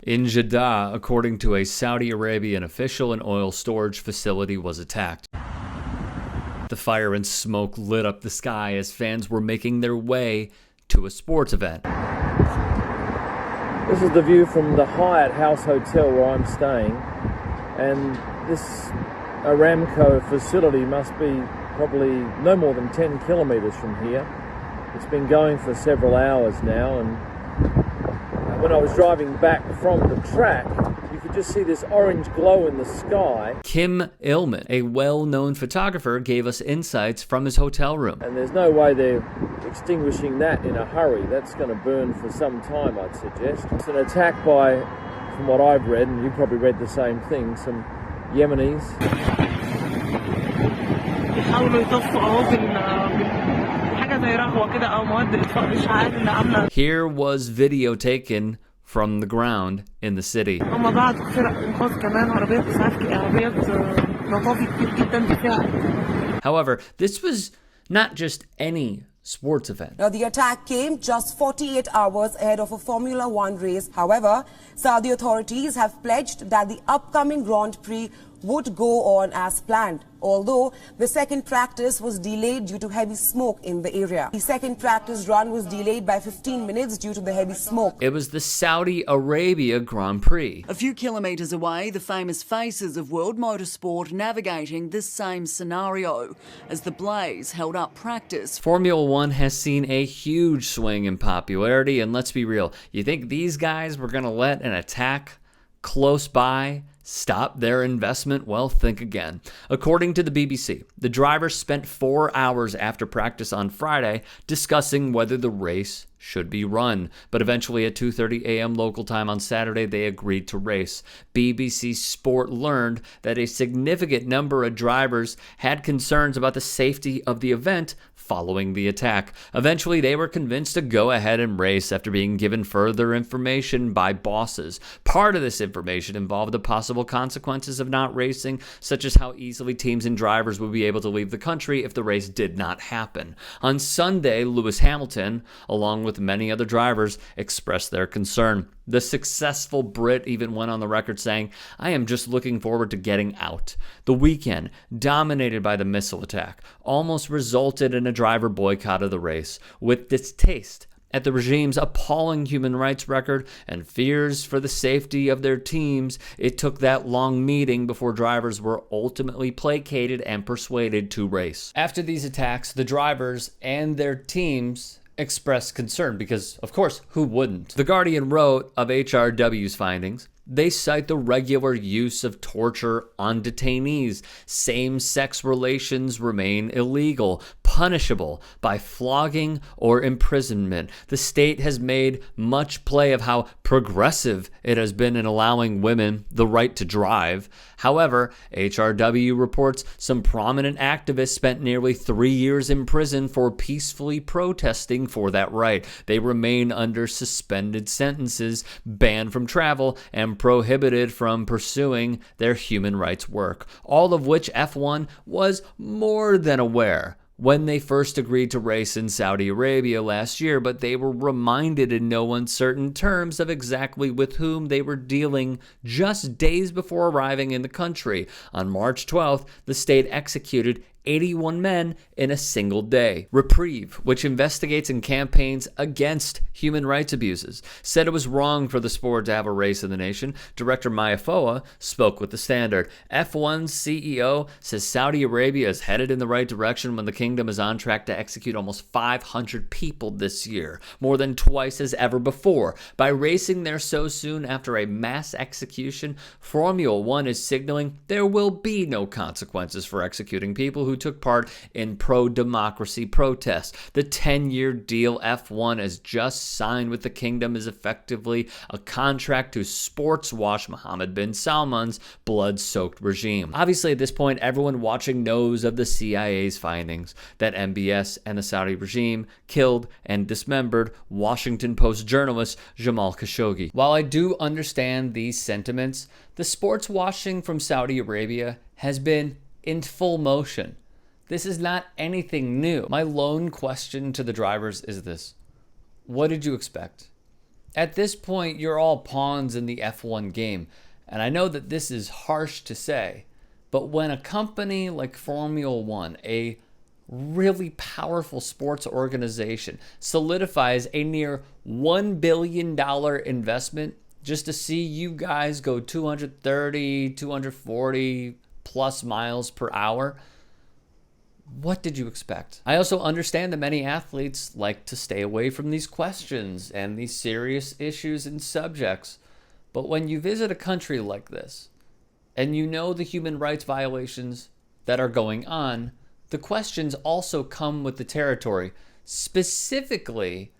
In Jeddah, according to a Saudi Arabian official, an oil storage facility was attacked. The fire and smoke lit up the sky as fans were making their way to a sports event. This is the view from the Hyatt House Hotel where I'm staying, and this Aramco facility must be probably no more than 10 kilometres from here. It's been going for several hours now, and when I was driving back from the track, you could just see this orange glow in the sky. Kim Illman, a well-known photographer, gave us insights from his hotel room. And there's no way they're extinguishing that in a hurry. That's going to burn for some time, I'd suggest. It's an attack by, from what I've read, and you probably read the same thing, some Yemenis. Here was video taken from the ground in the city. However, this was not just any sports event. Now, the attack came just 48 hours ahead of a Formula One race. However, Saudi authorities have pledged that the upcoming Grand Prix would go on as planned, although the second practice was delayed due to heavy smoke in the area. The second practice run was delayed by 15 minutes due to the heavy smoke. It was the Saudi Arabia Grand Prix. A few kilometres away, the famous faces of world motorsport navigating this same scenario as the blaze held up practice. Formula One has seen a huge swing in popularity, and let's be real, you think these guys were going to let an attack close by stop their investment? Well, think again. According to the BBC, the drivers spent 4 hours after practice on Friday discussing whether the race should be run, but eventually at 2:30 a.m. local time on Saturday, they agreed to race. BBC Sport learned that a significant number of drivers had concerns about the safety of the event following the attack. Eventually, they were convinced to go ahead and race after being given further information by bosses. Part of this information involved the possible consequences of not racing, such as how easily teams and drivers would be able to leave the country if the race did not happen. On Sunday, Lewis Hamilton, along with many other drivers, expressed their concern. The successful Brit even went on the record saying, "I am just looking forward to getting out." The weekend, dominated by the missile attack, almost resulted in a driver boycott of the race. With distaste at the regime's appalling human rights record and fears for the safety of their teams, it took that long meeting before drivers were ultimately placated and persuaded to race. After these attacks, the drivers and their teams expressed concern because, of course, who wouldn't? The Guardian wrote of HRW's findings. They cite the regular use of torture on detainees. Same-sex relations remain illegal, punishable by flogging or imprisonment. The state has made much play of how progressive it has been in allowing women the right to drive. However, HRW reports some prominent activists spent nearly 3 years in prison for peacefully protesting for that right. They remain under suspended sentences, banned from travel, and prohibited from pursuing their human rights work, all of which F-1 was more than aware when they first agreed to race in Saudi Arabia last year, but they were reminded in no uncertain terms of exactly with whom they were dealing just days before arriving in the country. On March 12th, the state executed 81 men in a single day. Reprieve, which investigates and campaigns against human rights abuses, said it was wrong for the sport to have a race in the nation. Director Maya Foa spoke with the Standard. F1's CEO says Saudi Arabia is headed in the right direction when the kingdom is on track to execute almost 500 people this year, more than twice as ever before. By racing there so soon after a mass execution, Formula One is signaling there will be no consequences for executing people who took part in pro-democracy protests. The 10-year deal F1 has just signed with the kingdom is effectively a contract to sportswash Mohammed bin Salman's blood-soaked regime. Obviously, at this point, everyone watching knows of the CIA's findings that MBS and the Saudi regime killed and dismembered Washington Post journalist Jamal Khashoggi. While I do understand these sentiments, the sports washing from Saudi Arabia has been in full motion. This is not anything new. My lone question to the drivers is this: what did you expect? At this point, you're all pawns in the F1 game. And I know that this is harsh to say, but when a company like Formula One, a really powerful sports organization, solidifies a near $1 billion investment just to see you guys go 230, 240 plus miles per hour, what did you expect? I also understand that many athletes like to stay away from these questions and these serious issues and subjects. But when you visit a country like this, and you know the human rights violations that are going on, the questions also come with the territory. Specifically,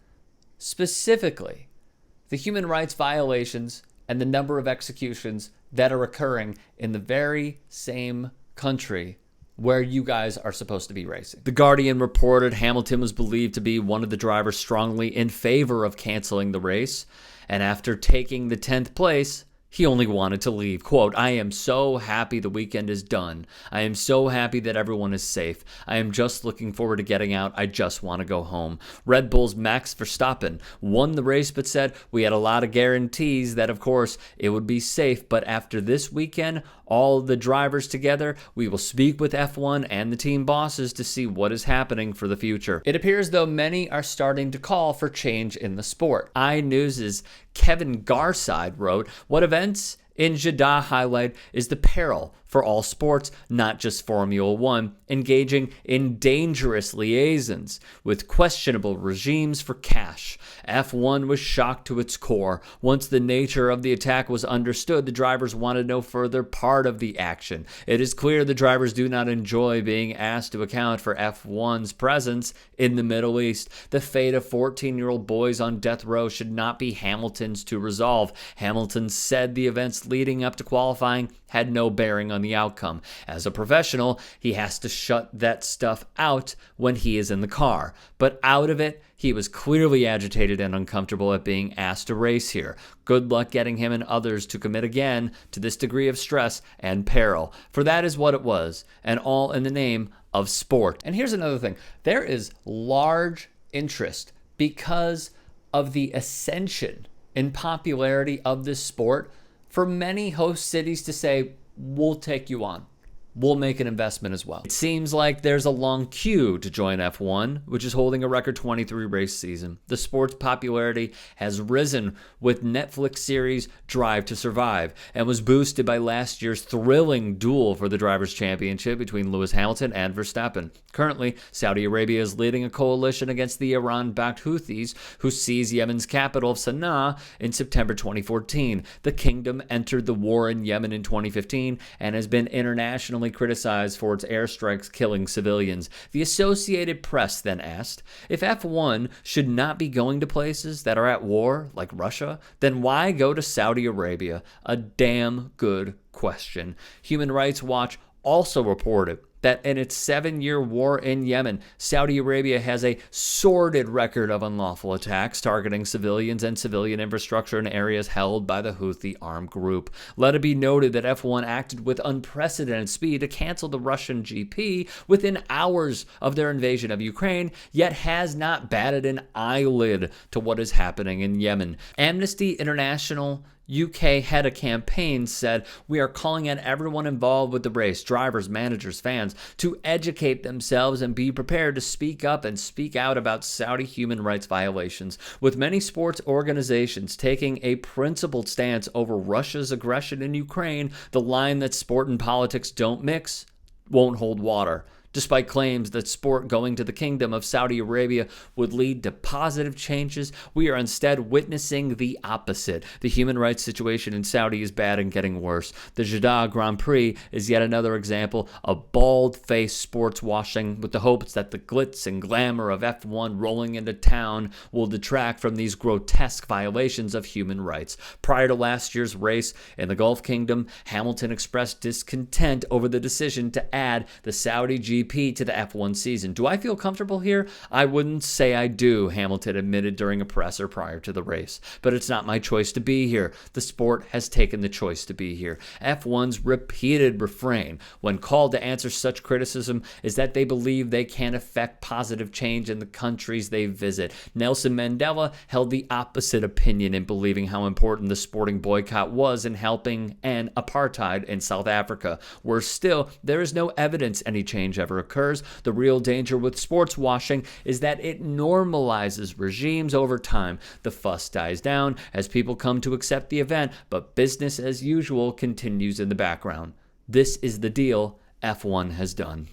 the human rights violations and the number of executions that are occurring in the very same country where you guys are supposed to be racing. The Guardian reported Hamilton was believed to be one of the drivers strongly in favor of canceling the race, and after taking the 10th place, he only wanted to leave. Quote, "I am so happy the weekend is done. I am so happy that everyone is safe. I am just looking forward to getting out. I just want to go home." Red Bull's Max Verstappen won the race but said, "We had a lot of guarantees that, of course, it would be safe. But after this weekend, all the drivers together, we will speak with F1 and the team bosses to see what is happening for the future." It appears though many are starting to call for change in the sport. iNews's Kevin Garside wrote, "What events in Jeddah highlight is the peril for all sports, not just Formula One, engaging in dangerous liaisons with questionable regimes for cash. F1 was shocked to its core. Once the nature of the attack was understood, the drivers wanted no further part of the action. It is clear the drivers do not enjoy being asked to account for F1's presence in the Middle East. The fate of 14-year-old boys on death row should not be Hamilton's to resolve." Hamilton said the events leading up to qualifying had no bearing on the outcome. As a professional, he has to shut that stuff out when he is in the car. But out of it, he was clearly agitated and uncomfortable at being asked to race here. Good luck getting him and others to commit again to this degree of stress and peril. For that is what it was, and all in the name of sport. And here's another thing. There is large interest because of the ascension in popularity of this sport for many host cities to say, "We'll take you on. We'll make an investment as well." It seems like there's a long queue to join F1, which is holding a record 23 race season. The sport's popularity has risen with Netflix series Drive to Survive and was boosted by last year's thrilling duel for the Drivers' Championship between Lewis Hamilton and Verstappen. Currently, Saudi Arabia is leading a coalition against the Iran-backed Houthis, who seized Yemen's capital of Sana'a in September 2014. The kingdom entered the war in Yemen in 2015 and has been internationally criticized for its airstrikes killing civilians. The Associated Press then asked, if F1 should not be going to places that are at war, like Russia, then why go to Saudi Arabia? A damn good question. Human Rights Watch also reported that in its 7-year war in Yemen, Saudi Arabia has a sordid record of unlawful attacks targeting civilians and civilian infrastructure in areas held by the Houthi armed group. Let it be noted that F1 acted with unprecedented speed to cancel the Russian GP within hours of their invasion of Ukraine, yet has not batted an eyelid to what is happening in Yemen. Amnesty International UK head of campaign said, "We are calling on everyone involved with the race, drivers, managers, fans, to educate themselves and be prepared to speak up and speak out about Saudi human rights violations." With many sports organizations taking a principled stance over Russia's aggression in Ukraine, the line that sport and politics don't mix won't hold water. Despite claims that sport going to the Kingdom of Saudi Arabia would lead to positive changes, we are instead witnessing the opposite. The human rights situation in Saudi is bad and getting worse. The Jeddah Grand Prix is yet another example of bald-faced sports washing with the hopes that the glitz and glamour of F1 rolling into town will detract from these grotesque violations of human rights. Prior to last year's race in the Gulf Kingdom, Hamilton expressed discontent over the decision to add the Saudi GP MVP to the F1 season. Do I feel comfortable here? I wouldn't say I do, Hamilton admitted during a presser prior to the race. But it's not my choice to be here. The sport has taken the choice to be here. F1's repeated refrain when called to answer such criticism is that they believe they can affect positive change in the countries they visit. Nelson Mandela held the opposite opinion in believing how important the sporting boycott was in helping end apartheid in South Africa. Worse still, there is no evidence any change ever occurs. The real danger with sports washing is that it normalizes regimes over time. The fuss dies down as people come to accept the event, but business as usual continues in the background. This is the deal F1 has done.